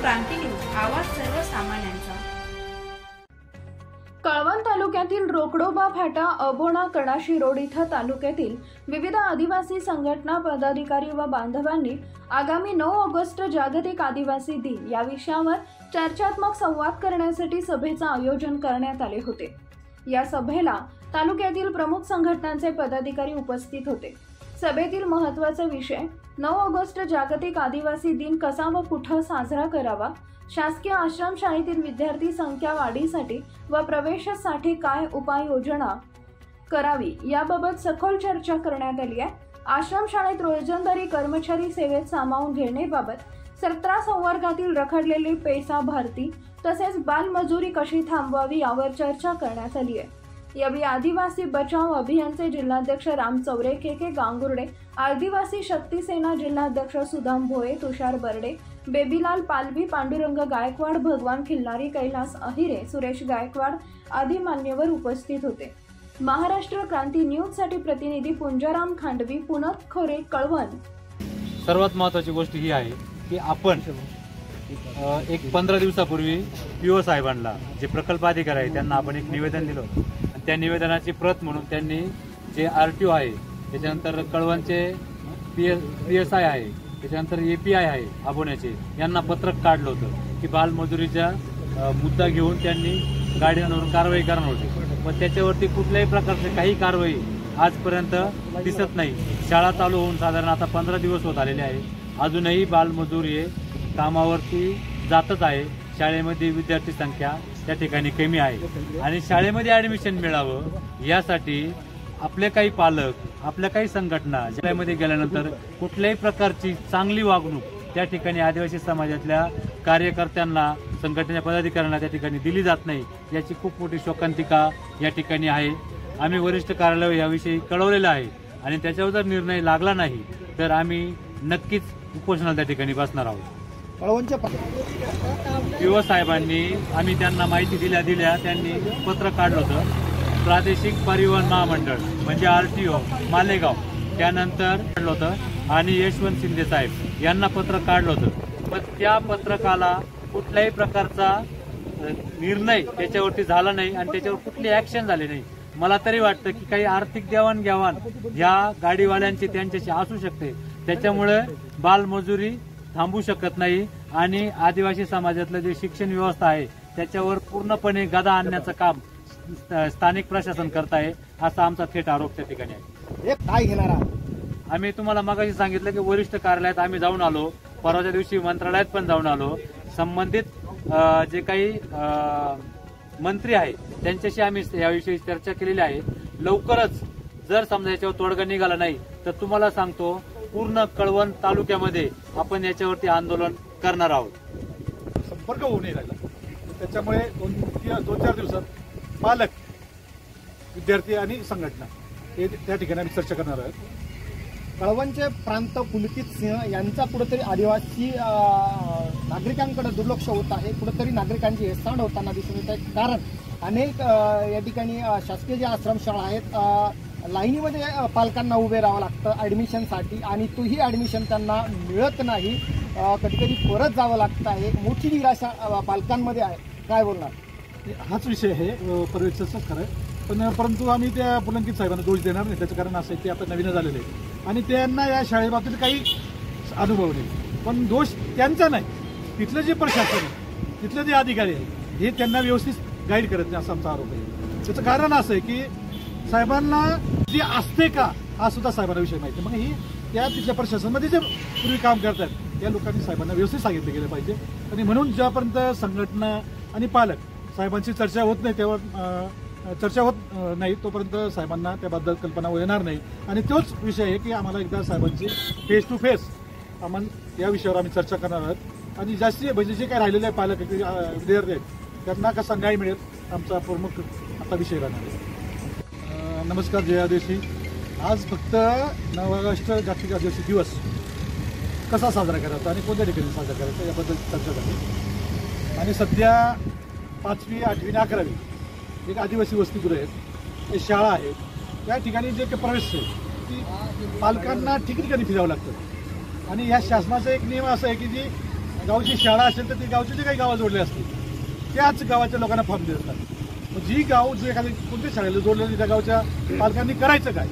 क्रांती news, आवाज सर्वसामान्यांचा। कळवण तालुक्यातील रोकडोबा फाटा, अबोणा, कणाशी रोड इथं तालुक्यातील विविध आदिवासी संघटना पदाधिकारी व बांधवांनी आगामी 9 ऑगस्ट जागतिक आदिवासी दिन या विषयावर चर्चात्मक संवाद करण्यासाठी सभेचं आयोजन करण्यात आले होते। या सभेला तालुक्यातील प्रमुख संघटनांचे पदाधिकारी उपस्थित होते। सभेतील महत्त्वाचा विषय 9 ऑगस्ट जागतिक आदिवासी दिन कसा व कुठं साजरा करावा, शासकीय आश्रमशाळेतील विद्यार्थी संख्या वाढीसाठी व प्रवेशासाठी काय उपाययोजना करावी याबाबत सखोल चर्चा करण्यात आली आहे। आश्रमशाळेत रोजंदारी कर्मचारी सेवेत सामावून घेण्याबाबत 17 संवर्गातील रखडलेली पैसा भरती तसेच बालमजुरी कशी थांबवावी यावर चर्चा करण्यात आली आहे। यावेळी आदिवासी बचाव अभियानचे जिल्हाध्यक्ष राम चौरे, के गांगुर्डे, आदिवासी शक्ती सेना जिल्हाध्यक्ष सुदाम भोये, तुषार बर्डे, बेबीलाल पालवी, पांडुरंग गायकवाड, भगवान खिल्लारी, कैलास अहिरे, सुरेश गायकवाड आदी मान्यवर उपस्थित होते। महाराष्ट्र क्रांती न्यूज साठी प्रतिनिधी पुंजाराम खांडवी, पुनत खोरे, कळवण। सर्वात महत्त्वाची गोष्ट ही आहे की आपण एक 15 दिवसापूर्वी पीओ साहेबांना, जे प्रकल्प अधिकारी आहे, त्यांना आपण एक निवेदन दिलं आणि त्या निवेदनाची प्रत म्हणून त्यांनी जे आरटीओ आहे, त्याच्यानंतर कळवणचे PSI आहे, त्याच्यानंतर API आहे आबोण्याचे, यांना पत्रक काढलं होतं की बालमजुरीचा मुद्दा घेऊन त्यांनी गाड्यांवरून कारवाई करणार होती, पण त्याच्यावरती कुठल्याही प्रकारची काही कारवाई आजपर्यंत दिसत नाही। शाळा चालू होऊन साधारण आता 15 दिवस होत आलेले आहे, अजूनही बालमजूर हे कामावरती जातच आहे। शाळेमध्ये विद्यार्थी संख्या त्या ठिकाणी कमी आहे आणि शाळेमध्ये ऍडमिशन मिळावं यासाठी आपले काही पालक, आपल्या काही संघटना शाळेमध्ये गेल्यानंतर कुठल्याही प्रकारची चांगली वागणूक त्या ठिकाणी आदिवासी समाजातल्या कार्यकर्त्यांना, संघटनेच्या पदाधिकाऱ्यांना त्या ठिकाणी दिली जात नाही, याची खूप मोठी शोकांतिका या ठिकाणी आहे। आम्ही वरिष्ठ कार्यालय याविषयी कळवलेलं आहे आणि त्याच्यावर जर निर्णय लागला नाही तर आम्ही नक्कीच उपोषणाला त्या ठिकाणी बसणार आहोत। पीओ साहेबांनी, आम्ही त्यांना माहिती दिल्या त्यांनी पत्र काढलं होतं। प्रादेशिक परिवहन महामंडळ म्हणजे RTO मालेगाव, त्यानंतर काढलं होतं आणि यशवंत शिंदे साहेब यांना पत्र काढलं होतं, पण त्या पत्रकाला कुठल्याही प्रकारचा निर्णय त्याच्यावरती झाला नाही आणि त्याच्यावर कुठली ऍक्शन झाली नाही। मला तरी वाटतं की काही आर्थिक देवाणघेवाण या गाडीवाल्यांची त्यांच्याशी असू शकते, त्याच्यामुळे बालमजुरी थांबू शकत नाही आणि आदिवासी समाजातलं जे शिक्षण व्यवस्था आहे त्याच्यावर पूर्णपणे गदा आणण्याचं काम स्थानिक प्रशासन करत आहे, असा आमचा थेट आरोप त्या ठिकाणी आहे। काय घेणार आम्ही तुम्हाला मगाशी सांगितलं की वरिष्ठ कार्यालयात आम्ही जाऊन आलो, परवाच्या दिवशी मंत्रालयात पण जाऊन आलो। संबंधित जे काही मंत्री आहेत त्यांच्याशी आम्ही याविषयी चर्चा केलेली आहे। लवकरच जर समजा याच्यावर तोडगा निघाला नाही तर तुम्हाला सांगतो पूर्ण कळवण तालुक्यामध्ये आपण याच्यावरती आंदोलन करणार आहोत। संपर्क होऊ नये लागला, त्याच्यामुळे 2-4 दिवसात पालक, विद्यार्थी आणि संघटना हे त्या ठिकाणी आम्ही चर्चा करणार आहोत। कळवणचे प्रांत पुलकित सिंह यांचा कुठेतरी आदिवासी नागरिकांकडे दुर्लक्ष होत आहे, कुठेतरी नागरिकांची हेळसांड होताना दिसून येत आहे। कारण अनेक या ठिकाणी शासकीय ज्या आश्रमशाळा आहेत लाईनीमध्ये पालकांना उभे राहावं लागतं ऍडमिशनसाठी आणि तोही ऍडमिशन त्यांना मिळत नाही, कधी कधी परत जावं लागतं आहे। मोठी निराशा पालकांमध्ये आहे, काय बोलणार? हाच विषय आहे, पर्यवेक्षकच खरं आहे, परंतु आम्ही त्या पुलंकित साहेबांना दोष देणार नाही। त्याचं कारण असं आहे की आता नवीन झालेलं आहे आणि त्यांना या शाळेबाबतीत काही अनुभव नाही, पण दोष त्यांचा नाही, तिथलं जे प्रशासन आहे, तिथले जे अधिकारी आहे हे त्यांना व्यवस्थित गाईड करत नाही, असा आमचा आरोप आहे। त्याचं कारण असं आहे की साहेबांना जे असते का हा सुद्धा साहेबांना विषय माहिती, मग ही त्या तिथल्या प्रशासनामध्ये जे पूर्वी काम करतात त्या लोकांनी साहेबांना व्यवस्थित सांगितलं गेलं पाहिजे आणि म्हणून ज्यापर्यंत संघटना आणि पालक साहेबांची चर्चा होत नाही, त्यावर चर्चा होत नाही तोपर्यंत साहेबांना त्याबद्दल कल्पना येणार नाही आणि तोच विषय आहे की आम्हाला एकदा साहेबांची फेस टू फेस आम्हाला या विषयावर आम्ही चर्चा करणार आहोत आणि जास्तीत म्हणजे जे काही राहिलेले पालक विद्यार्थी आहेत त्यांना कसा न्याय मिळेल आमचा प्रमुख आता विषय राहणार आहे। नमस्कार, जय आदिवासी। आज फक्त 9 ऑगस्ट जागतिक आदिवासी दिवस कसा साजरा करायचा आणि कोणत्या ठिकाणी साजरा करायचा याबद्दल चर्चा झाली आणि सध्या 5वी, 8वी आणि 11वी एक आदिवासी वसतिगृह आहेत, हे शाळा आहेत, त्या ठिकाणी जे काही प्रवेश आहे ती पालकांना ठिकठिकाणी फिरावं लागतं आणि या शासनाचा एक नियम असा आहे की जी गावची शाळा असेल तर ती गावचे जे काही गावं जोडले असतील त्याच गावाच्या लोकांना फॉर्म देत असतात। मग जी गाव जे एखादी कोणत्या शाळेला जोडलेली त्या गावच्या पालकांनी करायचं काय,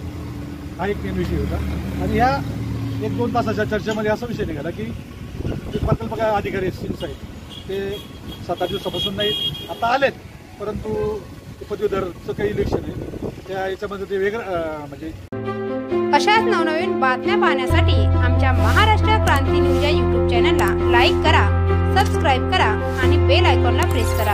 हा एक मेन विषय होता। आणि ह्या 1-2 तासाच्या चर्चेमध्ये असा विषय निघाला की प्रकल्प अधिकारी सिंग साहेब ते 7-8 दिवसापासून नाही आता आलेत, परंतु पदवीधरचं काही इलेक्शन आहे त्या याच्यामध्ये ते वेगळं म्हणजे अशाच नवनवीन बातम्या पाहण्यासाठी आमच्या महाराष्ट्र क्रांती न्यूज या YouTube चॅनलला लाईक करा, सबस्क्राईब करा आणि बेल आयकॉनला प्रेस करा।